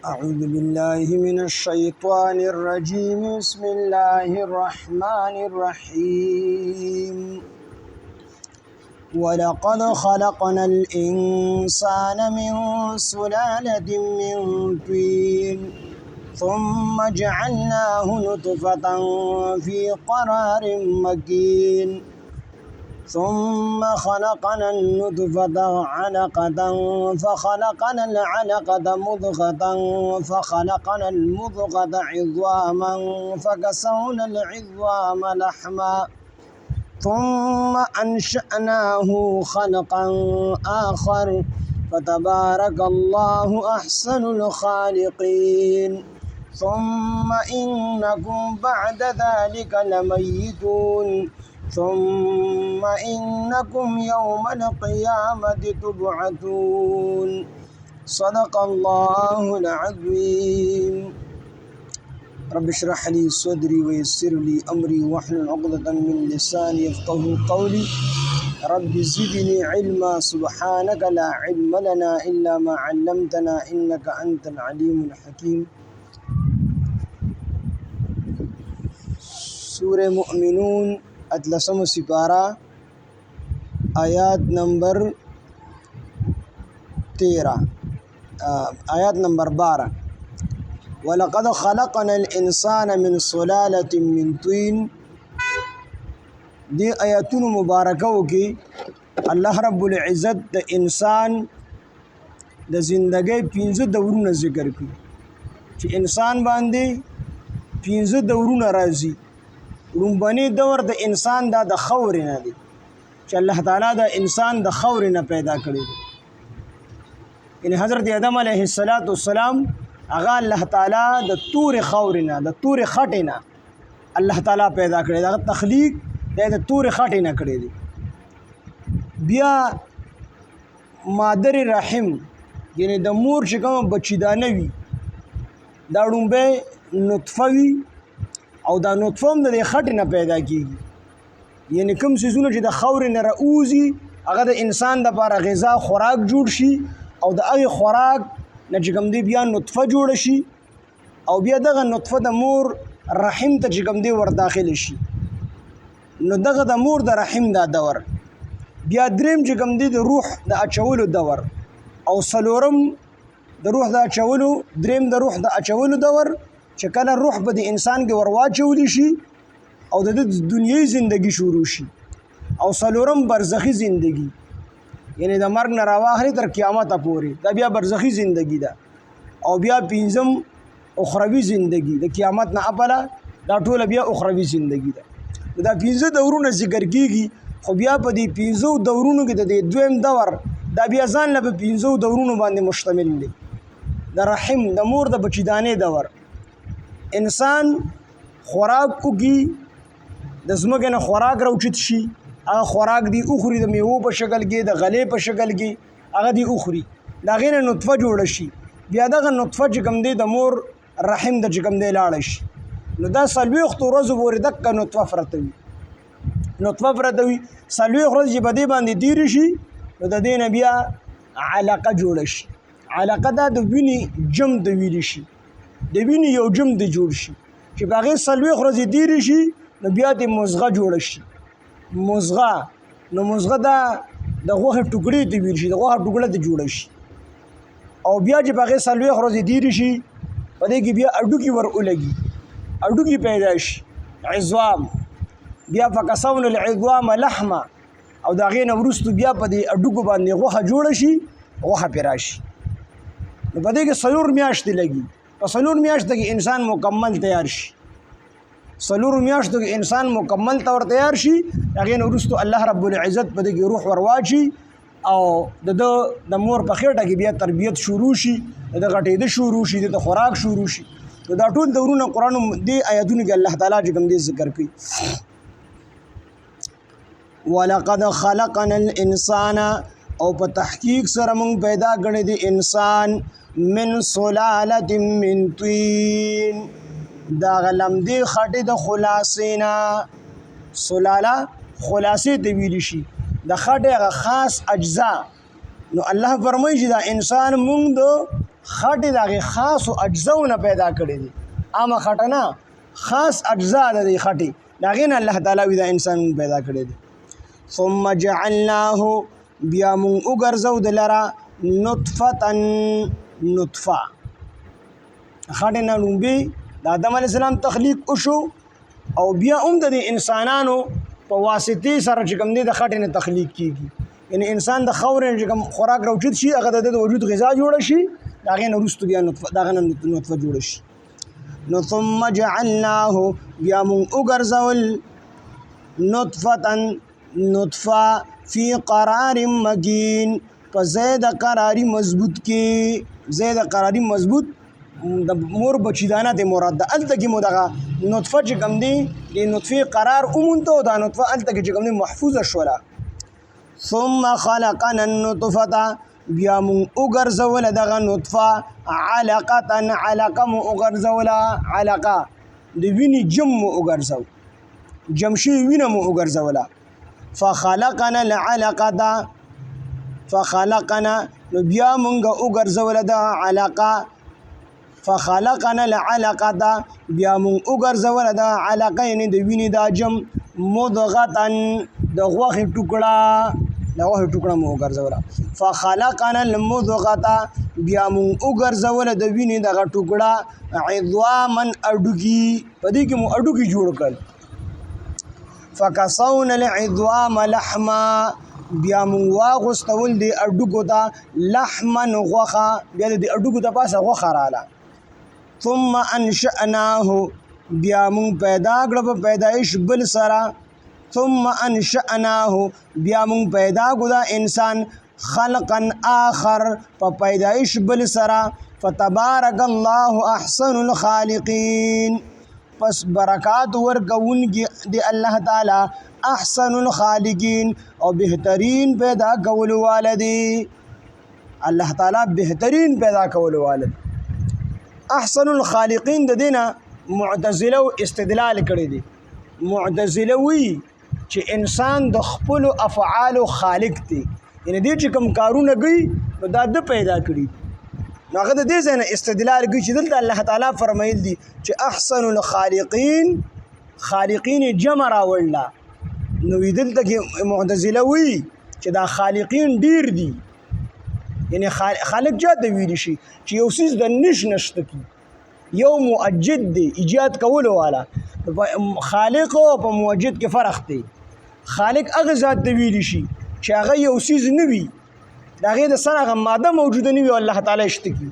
أعوذ بالله من الشيطان الرجيم بسم الله الرحمن الرحيم ولقد خلقنا الإنسان من سلالة من طين ثم جعلناه نطفة في قرار مكين ثم خلقنا النطفة علقة فخلقنا العلقة مضغة فخلقنا المضغة عظاما فكسونا العظام لحما ثم أنشأناه خلقا آخر فتبارك الله أحسن الخالقين ثم إنكم بعد ذلك لميتون ثم إنكم يوم القيامة تبعثون صدق الله العظيم رب اشرح لي صدري ويسر لي أمري واحلل عقدة من لساني يفقهوا قولي رب زدني علما سبحانك لا علم لنا إلا ما علمتنا إنك أنت العليم الحكيم سورة مؤمنون اتلسم سپارہ آیات نمبر 12 ولقد خلقنا الانسان من سلالة من طين دی آیاتون مبارکو کی اللہ رب العزت د انسان د زندگی 15 دورونه ذکر کی چې انسان باندې 15 دورونه راځي لومبني دور د انسان د خور نه دی چې الله تعالی د انسان د خور نه پیدا کړی دی ان حضرت آدم علیه السلام هغه الله تعالی د تور خور نه د تور خټه نه الله تعالی پیدا کړی دا تخلیق د تور خټه نه کړی دی بیا مادر رحم یعنی د مور چې کوم بچیدانه وي دا لومبه نطفه وي او دا نطفه هم د خټې نه پیدا کیږي یعنی کوم څیزونه چې د خاورې نه راوځي هغه د انسان دپاره غذا خوراک جوړ شي او د هغې خوراک نه چې کوم دی بیا نطفه جوړه شي او بیا دغه نطفه د مور رحم ته چې کوم دی ورداخله شي نو دغه د مور د رحم دا دور بیا دریم چې کوم دی د روح د اچولو دور او څلورم د روح د اچولو دریم د روح د اچولو دور چې کله روح به د انسان کې ورواچولی شي او د دنیوي زندگی شروع شي او څلورم برزخی زندگی یعنی د مرګ نه راواخلي تر قیامت پورې دا بیا برزخی زندگی ده او بیا پنځم اخروی زندگی د قیامت نه قبله دا ټول بیا اخروی زندگی ده دا 15 دورونه ذکر کیږي خو بیا په دې 15 دورونو کې د دویم دور دا بیا ځان له 15 دورونو باندې مشتمل دی د رحم د مور د بچیدانې دور انسان خوراک وکي د ځمکې نه خوراک راوچت شي هغه خوراک دی اخري د میوو په شکل کې د غلې په شکل کې هغه دی اخري د هغې نه نطفه جوړه شي بیا دغه نطفه چې کوم دی د مور رحم د چې کوم دی لاړه شي نو دا 40 ورځو پورې دقه نطفه پرته وي 40 ورځې چې په دې باندې تېرې شي نو د دې نه بیا علقه جوړه شي علقه دا د وینې جم د ویلې شي د وینې یو جم د جوړ شي چې په هغې 40 ورځې تېرې شي نو بیا د مزغه جوړه شي مزغه نو مزغه دا د غوښې ټوکړې ته ویل شي د غوښې ټوکړه ته جوړه شي او بیا چې په هغې 40 ورځې تېرې شي په دې کې بیا هډوکي ور ولګي هډوکي پیدا شي عظام بیا فکسونا العظام لحما او د هغې نه وروستو بیا په دې هډوکو باندې غوښه جوړه شي غوښه پرې راشي نو په دې کې 4 میاشتې لګي په 4 میاشتو کې انسان مکمل تیار شي 4 میاشتو کې انسان مکمل طور تیار شي هغې نه وروستو الله رب العزت په دې کې روح ورواچي او د مور په خېټه کې بیا تربیت شروع شي د غټېده شروع شي د خوراک شروع شي نو دا ټول دورونه قرآن دې آیاتونو کې الله تعالی چې کوم دې ذکر کوي ولقد خلقنا الانسان او په تحقیق سره موږ پیدا کړی دی انسان من سلالة من طين دا غلمدی خټې د خلاصینا سلاله خلاصې ته ویل شي د خټې هغه خاص اجزا نو الله فرمایي چې دا انسان مونږ د خټې د هغې خاصو اجزاو نه پیدا کړې دي عامه خټه نه خاص اجزا د دې خټې د هغې نه الله تعالی وي دا انسان پیدا کړی دی ثم جعلناه بیا مونږ وګرځو د لره نطفه خټې نه لومبې د آدم علیه السلام تخلیق وشو او بیا هم د انسانانو په واسطې سره چې کوم دی د خټې نه تخلیق کېږي یعنی انسان د خاورې نه چې کوم خوراک راوچت شي هغه د وجود غذا جوړه شي د هغې نه وروسته بیا د هغه نه نطفه جوړه شي نو ثم جعلناه بیا مونږ وګرځول نطفه فی قرار مکین په ځای د قراري مضبوط کې ځای د قراري مضبوط د مور بچیدانه ته مراد ده هلته کې مو دغه نطفه چې کوم دی د نطفې قرار ومونته او دا نطفه هلته کې چې کوم دی محفوظه شوله ثم خلقنا النطفه بیا مونږ وګرځوله دغه نطفه علقه مو وګرځوله علقه د وینې جم مو وګرځو جم شوې وینه مو وګرځوله فخلقنا نو بیا مونږ وګرځوله دغه علقه فخلقنا العلقه بیا مونږ وګرځوله د علقه یعنې د وینې دا جم مضغه د غوښې ټوکړه مو وګرځوله فخلقنا المضغه بیا مونږ وګرځوله د وینې دغه ټوکړه عظاما اډوکي په دې کې مو اډوکي جوړ کړل فکسونا العظام لحما بیا مونږ واغوستول د اډوکو ته لحما غوښه بیا د اډوکو ته پاسه غوښه راله ثم انشأناه بیا مونږ پیدا کړه په پیدایش بل سره ثم انشأناه بیا مونږ پیدا کړو دا انسان خلقا آخر په پیدایش بل سره فتبارک الله احسن الخالقین پس برکات ورکوونکي دی الله تعالی احسن الخالقین او بهترین پیدا کولو والدی الله تعالی بهترین پیدا کولو والد احسن الخالقین د دینه معتزله او استدلال کړی دي معتزله وی چې انسان د خپل افعال خالق دی یعنی دې چې کوم کارونه کوي نو دا د پیدا کړی نو هغه د دې ځای نه استدلال کوي چې دلته الله تعالی فرمایل دي چې احسن الخالقین خالقین جمع راوړله نو دلته کې معتزله وی چې دا خالقین ډیر دي یعنی خالق جا ته ویل شي چې یو څیز د نشته کی یو موجد دی ایجاد کولو والا خالق او په موجد کې فرق دی خالق هغه ذات ته ویل شي چې هغه یو څیز نه وي د هغې د سره هغه ماده موجوده نه وي او الله تعالی شته کی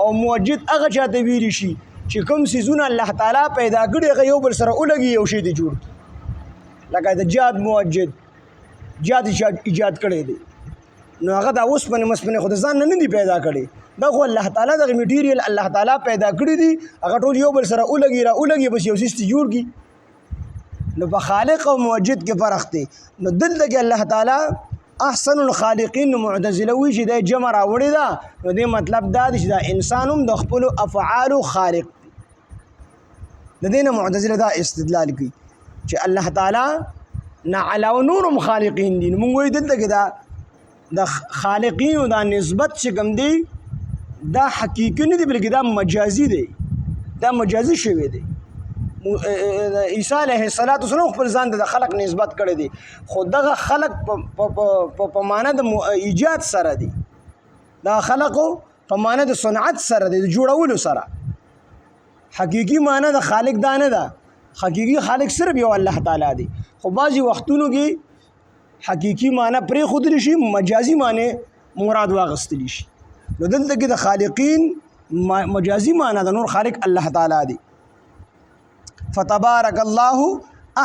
او موجد هغه چا ته ویل شي چې کوم څیزونه الله تعالی پیدا کړي هغه یو بل سره ولګي یو شی دی جوړ لکه د جاد موجد جاد ایجاد کړی دی نو هغه د اوسپنې مسپنې خو د ځان نه دي پیدا کړي دا خو الله تعالی دغه میټیریل الله تعالی پیدا کړي دي هغه ټول یو بل سره ولګي بس یو څیز جوړ کی نو په خالق او موجد کې فرق دی نو دلته کې الله تعالی احسن الخالقین معتزله وی چې د جمع راوړی دا نو دې مطلب دا دی چې دا انسان هم د خپل افعال خالق دی د دې نه معتزله دا استدلال کوي چې الله تعالی نه علاوه نورم خالقین دي موږ وایو دلته کې دا د خالقین او دا نسبت چې کوم دی دا حقیقي نه دی بلکې دا مجازي دی دا مجازي شوی دی عیسی علیه السلام خپل ځان د خلق نسبت کړی دی خو دغه خلق په معنا د ایجاد سره دی دا خلق په معنا د صنعت سره دی د جوړولو سره حقیقي معنا د خالق دا نه ده حقیقي خالق صرف یو الله تعالی دی خو بعضی وختونو کې حقیقي معنی پرې خودلی شي مجازي معنی مراد واغستلی شي نو دلته کې د خالقین مجازي معنی د نور خالق الله تعالی دی فتبارک الله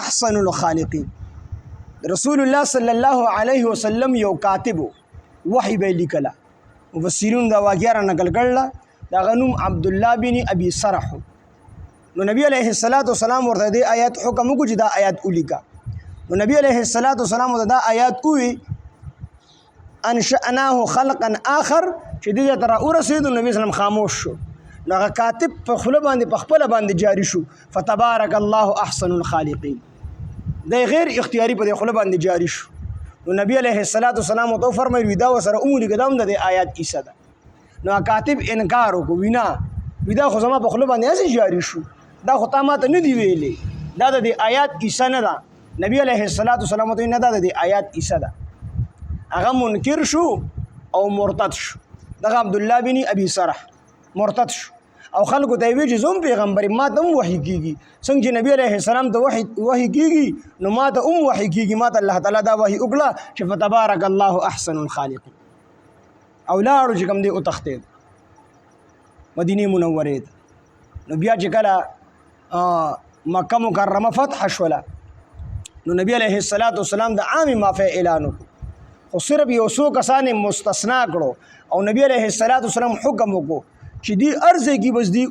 احسن الخالقین رسول الله صلی الله علیه وسلم یو کاتب وحی به لیکلا مفسرون دا واقعا نقل کړل دا غنوم عبد الله بن ابي سرح نو نبی علیه السلام ورته د آیات حکم کو چې دا آیات ولیکا نو نبی علیه السلام دا آیات کوي انشأناه خلقا آخر چې دې تر ورسېد نبی اسلام خاموش شو نو هغه کاتب په خپل باندې جاری شو فتبارک الله احسن الخالقین دا غیر اختیاري په خپل باندې جاری شو نو نبی علیه السلام تو فرمایي دا وسره عمر قدم د آیات کیسه ده نو کاتب انکار وکړو وینا ودا خو زما په خوله باندې هسې جاري شو دا خو تا ماته نه دي ویلې دا د دې آیات عیسی نه ده نبی علیه الصلاۃ والسلام ته نه دا د دې آیات عیسی ده هغه منکر شو او مرتد شو دغه عبدالله بن ابي سرح مرتد شو او خلکو ته وی چې زوم پیغمبر ما ته وحی کیږي څنګه چې نبی علیه السلام ته وحی کیږي نو ما ته وحی کیږي ما ته الله تعالی دا وحی وکړه چې فتبارک الله احسن الخالقین او لاړو چې کوم دی او تختید مدینه منوره نو بیا چې کله مکه مکرمه فتح شوله نو نبی علیه الصلاۃ والسلام د عام معافی اعلان وکړو خو صرف یو څو کسان مستثنا کړو او نبی علیه الصلاۃ والسلام حکم وکړو چې دی ارزه کې بس دی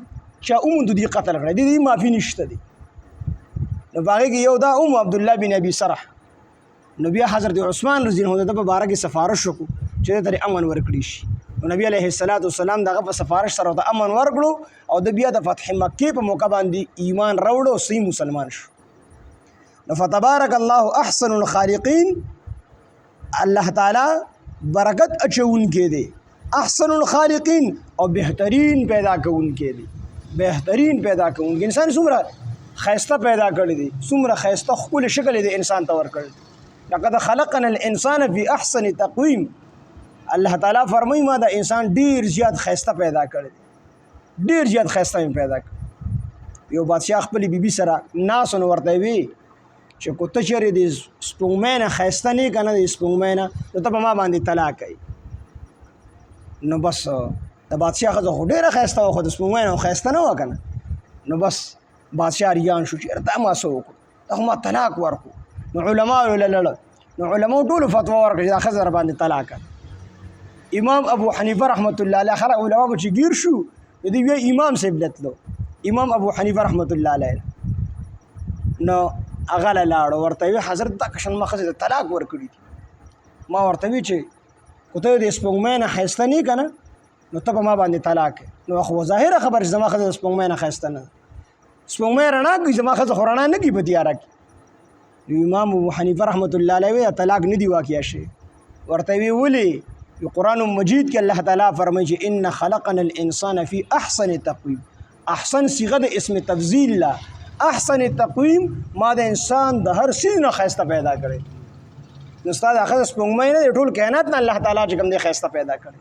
چا اومد دی قتل کړی دی معافی نشته دی نو باغې کې یو دا عبد الله بن ابي سرح نو بیا حضرت عثمان رضی الله عنه په باره کې سفارش وکړو چې ترې امن ورکړي شي نو نبی علیه الصلاۃ والسلام دغه په سفارش سره ته امن ورکړو او د بیا د فتح مکې په موقع باندې ایمان راوړو صحیح مسلمان شو نو فتبارک الله احسن الخالقین الله تعالی برکت اچونکې دی احسن الخالقین او بهترین پیدا کوونکې دی بهترین پیدا کوونکې انسان څومره خیسته پیدا کړی دی څومره خیسته ښکلی شکل دی انسان ته ورکړی لقد خلقنا الانسان فی احسن تقویم الله تعالی فرمایي ما د انسان ډیر زیات خیسته پیدا کړی ډیر زیات خیسته پیدا کړ یو بادشاہ خپل بیبي سره ناس نو ورته وی چې کو ته چیرې د سپوږمۍ نه خیسته نه کنه د سپوږمۍ نه نو ته په ما باندې طلاق کوي نو بس د بادشاہ خزه خو ډیره خیسته و خو د سپوږمۍ نه خیسته نه و کنه نو بس بادشاہ ریان شو چې ته ما سو وکړو ته ما طلاق ورکو نو علما نو علما ټول فتوا ورکړي چې خزه را باندې طلاق امام ابو حنیفه رحمت الله علیه خلق علما به چې گیر شو دی وی امام صاحب لتلو امام ابو حنیفه رحمت الله علیه نو هغه لاړو ورته وی حضرت دا کشن مخزه طلاق ورکړي ما ورته وی چې کوته د سپوږمۍ نه خیسته نه کنه نو ته په ما باندې طلاق نو خو ظاهره خبر زما خزه سپوږمۍ نه خیسته نه سپوږمۍ رڼا کوي زما خزه خورانه نه کی په تیاره کې امام ابو حنیفه رحمت الله علیه طلاق نه دی واقع شي ورته وی ولی قرآن مجید کې الله تعالی فرمایي چې ان خلقنا الانسان فی احسن تقویم احسن صيغه د اسم تفضیل لا احسن تقویم ما د انسان د هر شي نه خیسته پیدا کړي نو استاد اخر سپوږمۍ نه ټول کائنات نه الله تعالی چې کوم دی خیسته پیدا کړي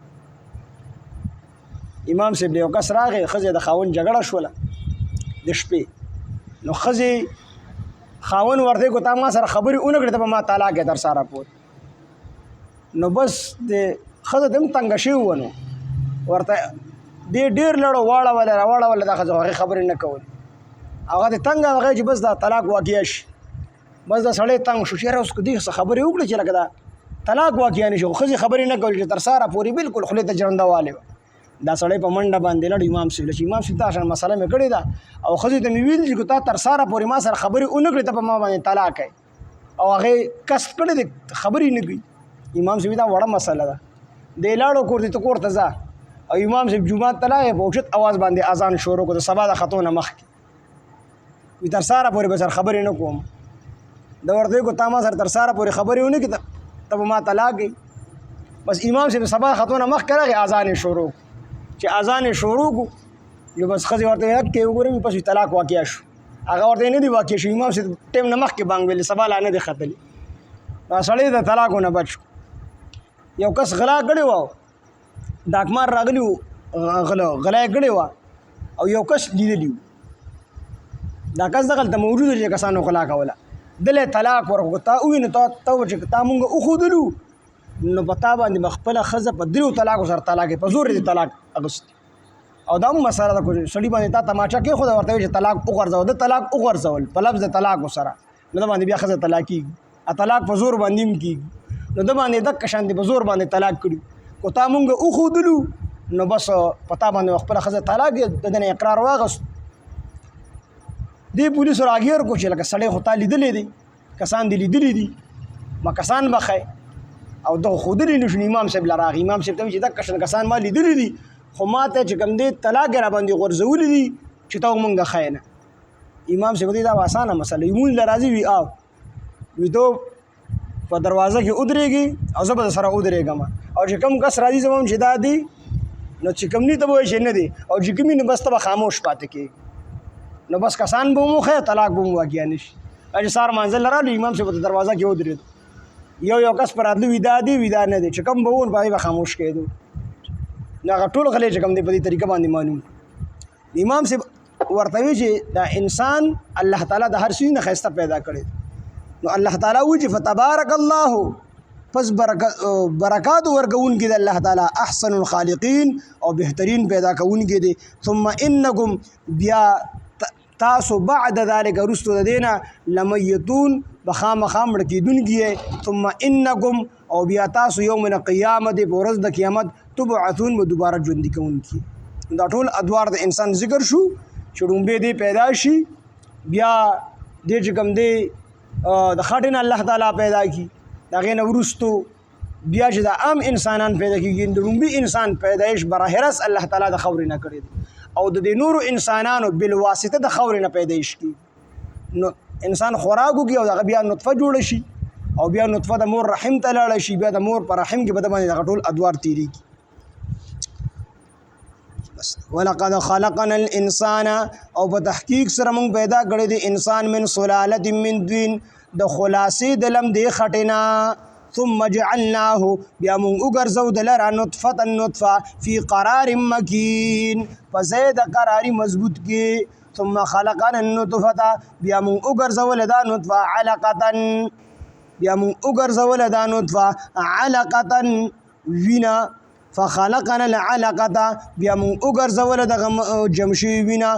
امام صاحب یو کس راغی خزه د خاون جګړه شوله د شپې نو خزه خاون ورته کو تا ما سره خبرې اون کړې ته ما تعالی کې در سره پوت نو بس د خزه دم تنگ شي ونه ورته ډیر لړو واړه ولا دا خزه خبرې نه کول هغه د تنگ هغه چې بس دا طلاق واقع شي بس دا سړی تنگ شو چې اوس کو دې خبرې وکړي چې لکه دا طلاق واقع نه شو خزه خبرې نه کول چې تر ساره پوری بالکل خله ته جرندواله دا سړی په منډه باندې لړ امام صاحب تاسو مسله مې کړې ده او خزه ته مې ویل چې تا تر ساره پوری ما سره خبرې اون کړې ته په ما باندې طلاق او هغه کس کړې خبرې نه کوي امام صاحب دا وړه مسله ده د لاړو کور ته کور ته ځه او امام صاحب جمعه تلای په اوچت आवाज باندې اذان شروع کو د سبا د خطونه مخ وي تر ساره پورې به سر خبرې نه کوم دا ورته کو تا ما سره تر ساره پورې خبرې ونه کی ته ما طلاق بس امام صاحب سبا خطونه مخ کړه اذان شروع چې اذان شروع کو یو بس خزي ورته کې وګورم پس طلاق واقع شو هغه ورته نه دی واقع شو امام صاحب ټیم نه مخ کې بانګ ویل سبا لا نه دی خطلی سړی د طلاقونه بچ یو کس غلا کړی و ډاکمار راغلی غلا کړی و او یو کس لیدلی دا کس دغلته موجود چې کسانو غلا کوله دله طلاق ورکړو تا وینې ته چې تا مونږ وښودلو نو په تا باندې خپله ښځه په درېو طلاقو سره طلاق په زور دې طلاق اغوست او دا هم مسله ده سړي باندې تا تماچا کېښوده ورته وایي چې طلاق وغورځوه د طلاق وغورځول په لفظ د طلاقو سره نو د باندې بیا ښځه طلاق کېږي طلاق په زور باندې هم کېږي نو د باندې دقه شانتې په زور باندې طلاق کړي خو تا مونږ وښودلو نو بس په تا باندې خپله ښځه طلاق د ده نه اقرار واغست دې پولیسو راګیر کو چې لکه سړی خو تا لیدلی دی کسان دې لیدلی دي ما کسان بخی او دغه ښودلی نه شو امام صاحب له راغی امام صاحب ته وایي چې دقه شان کسان ما لیدلی دي خو ما ته چې کوم دی طلاق را باندې غورځولي دي چې ته مونږ ښایې نه امام صاحب دا اسانه مسله مونږ له راځي وي او وي تو په دروازه کې ودرېږي او زه به سره ودرېږم او چې کوم کس راځي زه به چې دا دی نو چې کوم نه ته وایي چې نه دی او چې کومي نو بس ته به خاموش پاتې کېږي نو بس کسان به مو خیر طلاق به مو واقع نه شي چې سهار منزل رالو امام صاحب ته دروازه کې ودرېد یو کس پر راتلو ویدا دی ویدا نه دی چې کوم به وون په هغې به خاموش کېدو نو هغه ټول غلی چې کوم دی په دې طریقه باندې معلوم امام صاحب ورته وی چې دا انسان الله تعالی د هر شي نه ښایسته پیدا کړی نو الله تعالی وی چې فتبارک الله پس برکات ورکوونکي د الله تعالی احسن الخالقین او بهترین پیدا کوونکي دي ثم انکم بیا تاسو بعد ذلك رستو د دینا لمیتون بخامخا مړه کېدونکي ثم انکم او بیا تاسو یوم القیامت په ورځ د قیامت تبعثون به دوباره ژوندي کوونکي دا ټول ادوار د انسان ذکر شو چې ډومبې دی پیدا شي بیا دې چې کوم دی د خټې نه الله تعالی پیدا کړي د هغې نه وروستو بیا چې د عام انسانان پیدا کېږي د ډومبي انسان پیدایش براه راست الله تعالی د خاورې نه کړی دی او د دې نورو انسانانو بالواسطه د خاورې نه پیدایش کېږي نو انسان خوراک وکړي او دغه بیا نطفه جوړه شي او بیا نطفه د مور رحم ته لاړه شي بیا د مور په رحم کې به د باندې دغه ټول ادوار تېرېږي ولقد خلقنا الانسان او په تحقیق سره موږ پیدا کړی دی انسان من سلاله من طین د خلاصې د لمدې خټې ثم جعلناه بیا موږ وګرځو د لره نطفه فی قرار مکین په ځای د قراري مضبوط کې ثم خلقنا النطفه بیا موږ وګرځول دا نطفه علقه بیا موږ وګرځول دا نطفه علقه وینا فخلقنا العلقه بیا موږ وګرځول دغه جمشي وینا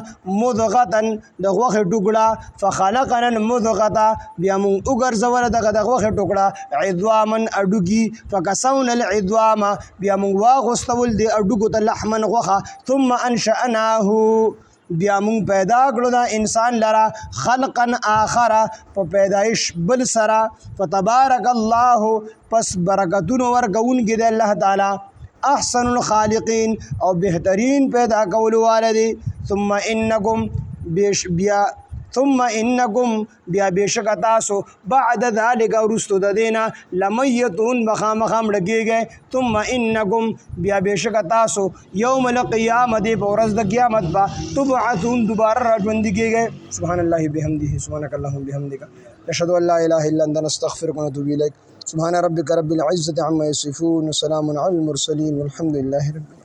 مضغه د غوښې ټوکړه فخلقنا المضغه بیا موږ وګرځول دغه غوښې ټوکړه عظاما اډوکي فکسونا العظام بیا موږ واغوستول د اډوکو ته لحما غوښه ثم انشأناه بیا موږ پیدا کړو دا انسان لره خلقا آخر په پیدایش بل سره فتبارک الله پس برکتونه ورکوونکي د الله تعالی احسن الخالقین او بهترین پیدا کولو والدی ثم انکم بیشک تاسو بعد ذلك رستو د دینا لمیتون بخامخا مړه کېږئ ثم انکم بیا بیشک تاسو یوم القیامت په ورځ د قیامت به تبعثون دوباره راژوندي کېږئ سبحان الله بحمده سبحانك اللهم بحمدك نشهد ان لا اله الا انت نستغفرك ونتوب اليك سبحان ربك رب العزة عما يصفون وسلام على المرسلين والحمد لله رب العالمين